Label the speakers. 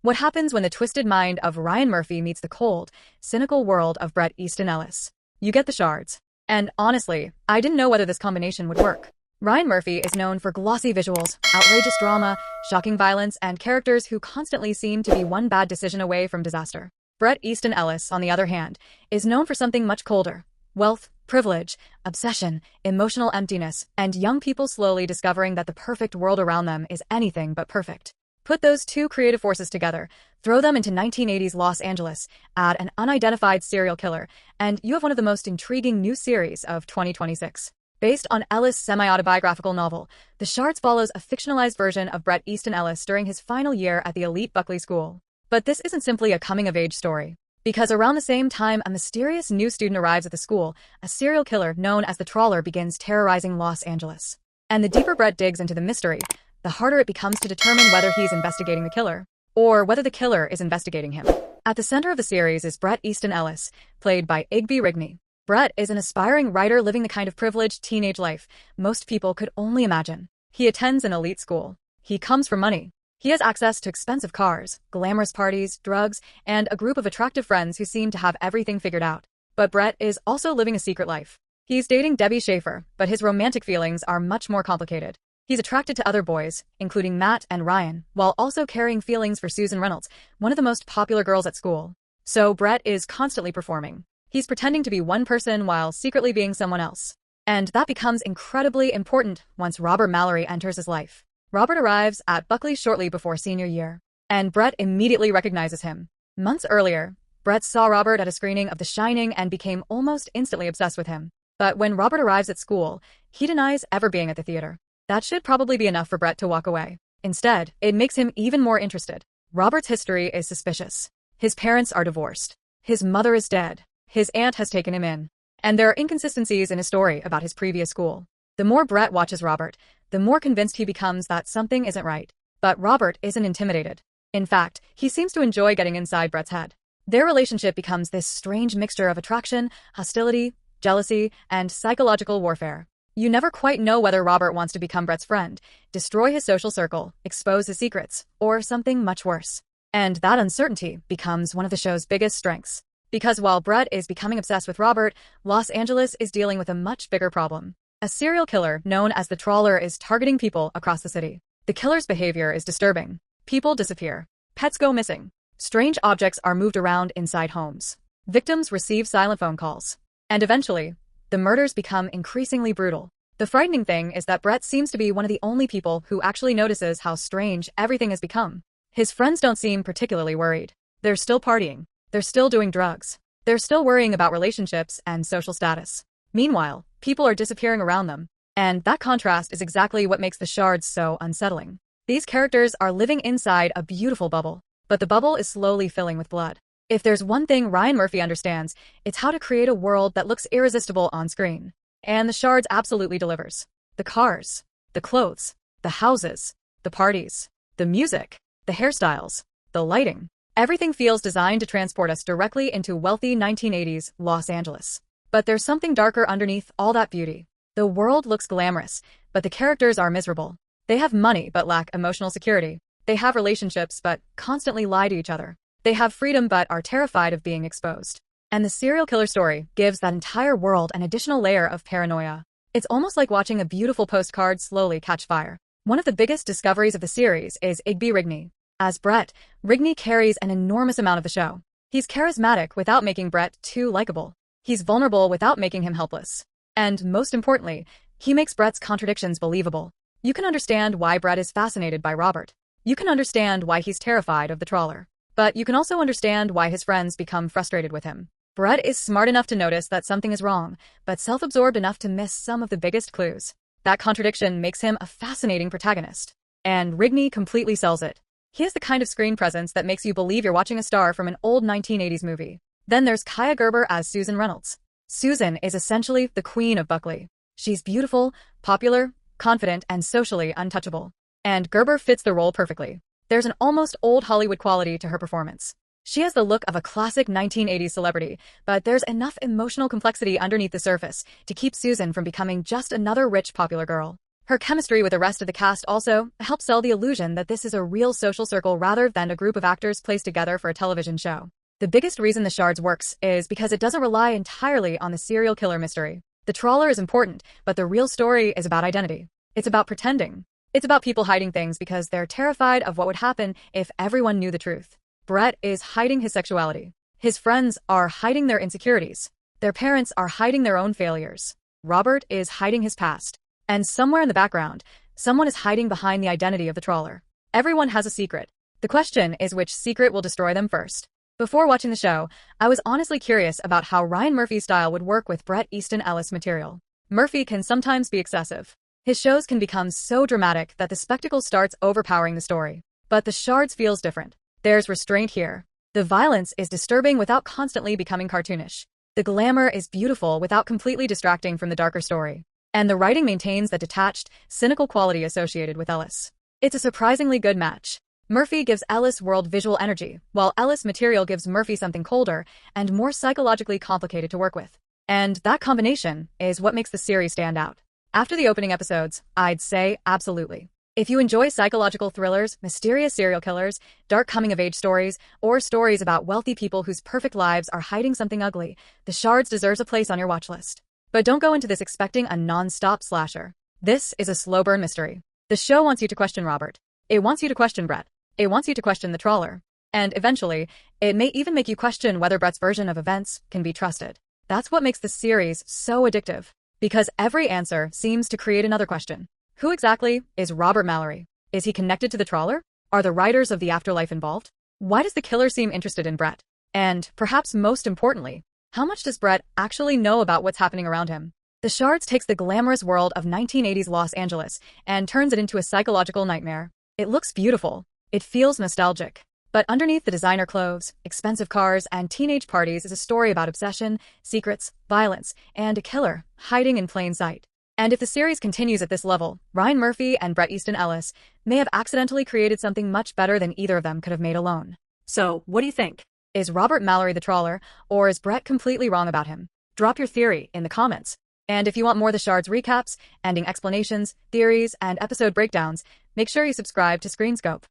Speaker 1: What happens when the twisted mind of Ryan Murphy meets the cold, cynical world of Bret Easton Ellis? You get the Shards. And honestly, I didn't know whether this combination would work. Ryan Murphy is known for glossy visuals, outrageous drama, shocking violence, and characters who constantly seem to be one bad decision away from disaster. Bret Easton Ellis, on the other hand, is known for something much colder: wealth, privilege, obsession, emotional emptiness, and young people slowly discovering that the perfect world around them is anything but perfect. Put those two creative forces together, throw them into 1980s Los Angeles, add an unidentified serial killer, and you have one of the most intriguing new series of 2026. Based on Ellis' semi-autobiographical novel, The Shards follows a fictionalized version of Bret Easton Ellis during his final year at the elite Buckley School. But this isn't simply a coming-of-age story. Because around the same time a mysterious new student arrives at the school, a serial killer known as the Trawler begins terrorizing Los Angeles. And the deeper Bret digs into the mystery, the harder it becomes to determine whether he's investigating the killer, or whether the killer is investigating him. At the center of the series is Bret Easton Ellis, played by Igby Rigney. Bret is an aspiring writer living the kind of privileged teenage life most people could only imagine. He attends an elite school. He comes from money. He has access to expensive cars, glamorous parties, drugs, and a group of attractive friends who seem to have everything figured out. But Bret is also living a secret life. He's dating Debbie Schaefer, but his romantic feelings are much more complicated. He's attracted to other boys, including Matt and Ryan, while also carrying feelings for Susan Reynolds, one of the most popular girls at school. So Bret is constantly performing. He's pretending to be one person while secretly being someone else. And that becomes incredibly important once Robert Mallory enters his life. Robert arrives at Buckley shortly before senior year, and Bret immediately recognizes him. Months earlier, Bret saw Robert at a screening of The Shining and became almost instantly obsessed with him. But when Robert arrives at school, he denies ever being at the theater. That should probably be enough for Bret to walk away. Instead, it makes him even more interested. Robert's history is suspicious. His parents are divorced. His mother is dead. His aunt has taken him in. And there are inconsistencies in his story about his previous school. The more Bret watches Robert, the more convinced he becomes that something isn't right. But Robert isn't intimidated. In fact, he seems to enjoy getting inside Bret's head. Their relationship becomes this strange mixture of attraction, hostility, jealousy, and psychological warfare. You never quite know whether Robert wants to become Bret's friend, destroy his social circle, expose his secrets, or something much worse. And that uncertainty becomes one of the show's biggest strengths. Because while Bret is becoming obsessed with Robert, Los Angeles is dealing with a much bigger problem. A serial killer known as the Trawler is targeting people across the city. The killer's behavior is disturbing. People disappear. Pets go missing. Strange objects are moved around inside homes. Victims receive silent phone calls. And eventually, the murders become increasingly brutal. The frightening thing is that Bret seems to be one of the only people who actually notices how strange everything has become. His friends don't seem particularly worried. They're still partying. They're still doing drugs. They're still worrying about relationships and social status. Meanwhile, people are disappearing around them. And that contrast is exactly what makes the Shards so unsettling. These characters are living inside a beautiful bubble, but the bubble is slowly filling with blood. If there's one thing Ryan Murphy understands, it's how to create a world that looks irresistible on screen. And the Shards absolutely delivers. The cars, the clothes, the houses, the parties, the music, the hairstyles, the lighting. Everything feels designed to transport us directly into wealthy 1980s Los Angeles. But there's something darker underneath all that beauty. The world looks glamorous, but the characters are miserable. They have money but lack emotional security. They have relationships but constantly lie to each other. They have freedom but are terrified of being exposed. And the serial killer story gives that entire world an additional layer of paranoia. It's almost like watching a beautiful postcard slowly catch fire. One of the biggest discoveries of the series is Igby Rigney. As Bret, Rigney carries an enormous amount of the show. He's charismatic without making Bret too likable. He's vulnerable without making him helpless. And most importantly, he makes Bret's contradictions believable. You can understand why Bret is fascinated by Robert. You can understand why he's terrified of the Trawler. But you can also understand why his friends become frustrated with him. Bret is smart enough to notice that something is wrong, but self-absorbed enough to miss some of the biggest clues. That contradiction makes him a fascinating protagonist. And Rigney completely sells it. He has the kind of screen presence that makes you believe you're watching a star from an old 1980s movie. Then there's Kaya Gerber as Susan Reynolds. Susan is essentially the queen of Buckley. She's beautiful, popular, confident, and socially untouchable. And Gerber fits the role perfectly. There's an almost old Hollywood quality to her performance. She has the look of a classic 1980s celebrity, but there's enough emotional complexity underneath the surface to keep Susan from becoming just another rich, popular girl. Her chemistry with the rest of the cast also helps sell the illusion that this is a real social circle rather than a group of actors placed together for a television show. The biggest reason the Shards works is because it doesn't rely entirely on the serial killer mystery. The Trawler is important, but the real story is about identity. It's about pretending. It's about people hiding things because they're terrified of what would happen if everyone knew the truth. Bret is hiding his sexuality. His friends are hiding their insecurities. Their parents are hiding their own failures. Robert is hiding his past. And somewhere in the background, someone is hiding behind the identity of the Trawler. Everyone has a secret. The question is which secret will destroy them first. Before watching the show, I was honestly curious about how Ryan Murphy's style would work with Bret Easton Ellis material. Murphy can sometimes be excessive. His shows can become so dramatic that the spectacle starts overpowering the story. But The Shards feels different. There's restraint here. The violence is disturbing without constantly becoming cartoonish. The glamour is beautiful without completely distracting from the darker story. And the writing maintains the detached, cynical quality associated with Ellis. It's a surprisingly good match. Murphy gives Ellis world visual energy, while Ellis material gives Murphy something colder and more psychologically complicated to work with. And that combination is what makes the series stand out. After the opening episodes, I'd say absolutely. If you enjoy psychological thrillers, mysterious serial killers, dark coming-of-age stories, or stories about wealthy people whose perfect lives are hiding something ugly, The Shards deserves a place on your watch list. But don't go into this expecting a non-stop slasher. This is a slow-burn mystery. The show wants you to question Robert. It wants you to question Bret. It wants you to question the Trawler. And eventually, it may even make you question whether Bret's version of events can be trusted. That's what makes the series so addictive. Because every answer seems to create another question. Who exactly is Robert Mallory? Is he connected to the Trawler? Are the writers of the afterlife involved? Why does the killer seem interested in Bret? And, perhaps most importantly, how much does Bret actually know about what's happening around him? The Shards takes the glamorous world of 1980s Los Angeles and turns it into a psychological nightmare. It looks beautiful. It feels nostalgic. But underneath the designer clothes, expensive cars, and teenage parties is a story about obsession, secrets, violence, and a killer hiding in plain sight. And if the series continues at this level, Ryan Murphy and Bret Easton Ellis may have accidentally created something much better than either of them could have made alone. So, what do you think? Is Robert Mallory the Trawler, or is Bret completely wrong about him? Drop your theory in the comments. And if you want more The Shards recaps, ending explanations, theories, and episode breakdowns, make sure you subscribe to Screenscope.